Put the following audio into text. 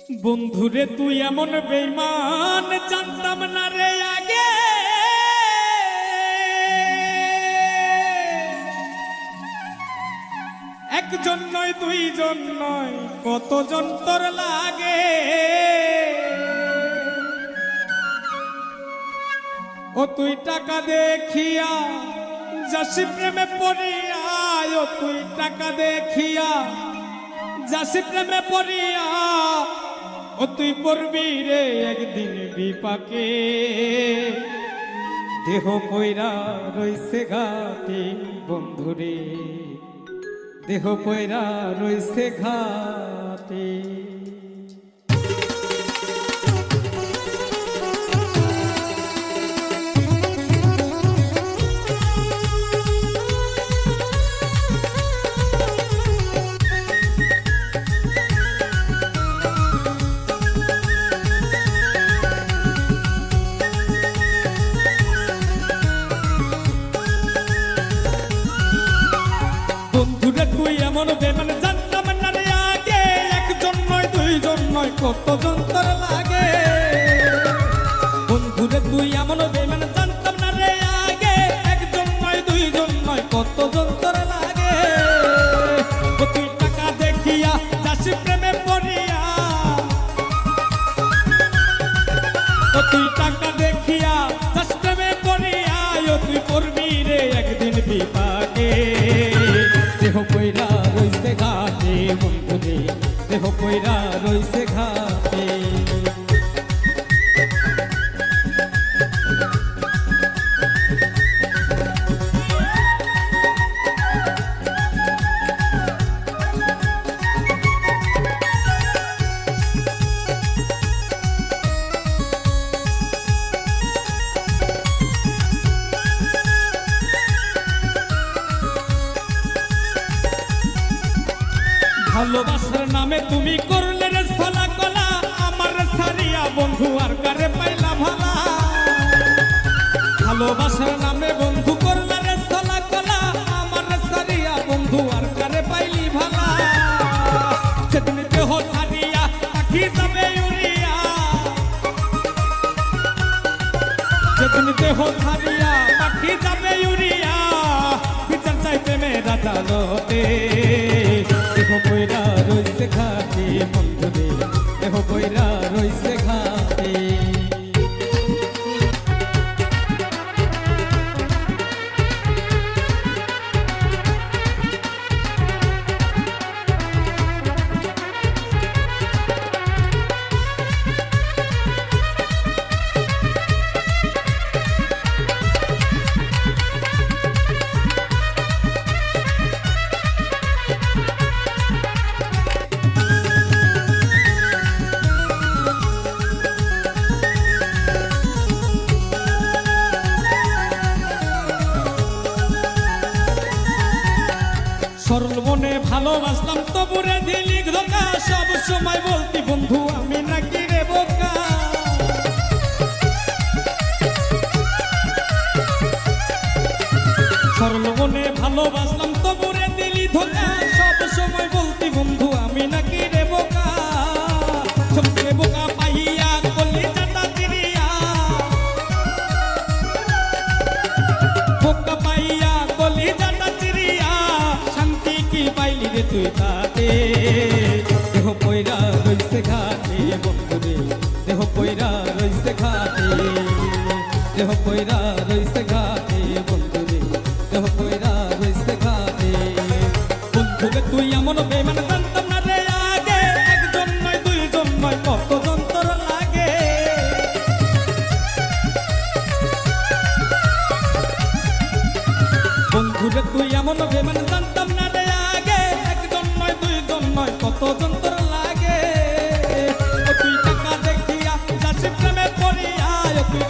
বন্ধুরে তুই এমন বেঈমান জানতাম না রে আগে। একজন নয় দুইজন নয় কতজন তোর লাগে। ও তুই টাকা দেখিয়া যাসি প্রেমে পড়িয়া, ও তুই টাকা দেখিয়া যাসি প্রেমে পড়িয়া, ও তুই পড়বি রে একদিন বিপাকে। দেহ পয়রা রইছে ঘাটে বন্ধুরে, দেহ পয়রা রইছে ঘাটে। বন্ধুরে তুই এমন বেমান জানতাম না রে আগে। একজন নয় দুইজন নয় কতজন তোর লাগে। বন্ধুরে তুই এমন বেমান জানতাম না রে আগে। একজন নয় দুইজন নয় কতজন তোর লাগে। ও তুই টাকা দেখিয়া যাসি প্রেমে পড়িয়া, ও তুই টাকা দেখিয়া যাসি প্রেমে পড়িয়া, ও তুই পড়বি রে একদিন বিপাকে। দেহ পয়রা রইছে ঘাটে বন্ধুরে, দেহ পয়রা রইছে ঘাটে। ভালোবাসার নামে তুমি করলে রে ছলা কলা, আমার সারিয়া বন্ধু আর কারে পাইলা ভালা। ভালোবাসার নামে বন্ধু করলে রে ছলা কলা, আমার সারিয়া বন্ধু আর কারে পাইলি ভালা। সেদিন দেহ সারিয়া পাখি যাবে উড়িয়া, সেদিন দেহ সারিয়া পাখি যাবে উড়িয়া, বিচার চাইতে মেয়েরা আদালতে। দেহ পয়রা রইছে ঘাটে বন্ধুরে, দেহ পয়রা রইছে ঘাটে। সরল মনে ভালোবাসলাম তবুরে দিলি ধোকা, সব সময় বলতি বন্ধু আমি নাকি রে বোকা। সরল মনে ভালোবাসলাম তবুরে দিলি ধোকা, সব সময় বলতি বন্ধু আমি নাকি রে বোকা। সবচেয়ে বোকা পাইয়া কলি চাটা চিরিয়া, বোকা পাইয়া কলি চাটা চিরিয়া, শান্তি কি পাইলি রে তুই তাতে। দেহ পয়রা রইছে ঘাটে বন্ধুরে, দেহ পয়রা রইছে ঘাটে, দেহ পয়রা রইছে ঘাটে বন্ধুরে, দেহ পয়রা রইছে ঘাটে। বন্ধুরে তুই এমন বেমান জানতাম না রে আগে। একজন নয় দুইজন নয় কতজন তোর লাগে। বন্ধুরে তুই এমন বেমান জানতাম না রে আগে। একজন নয় দুইজন নয় কতজন তোর লাগে। ও তুই টাকা দেখিয়া যাসি প্রেমে পড়িয়া, ও তুই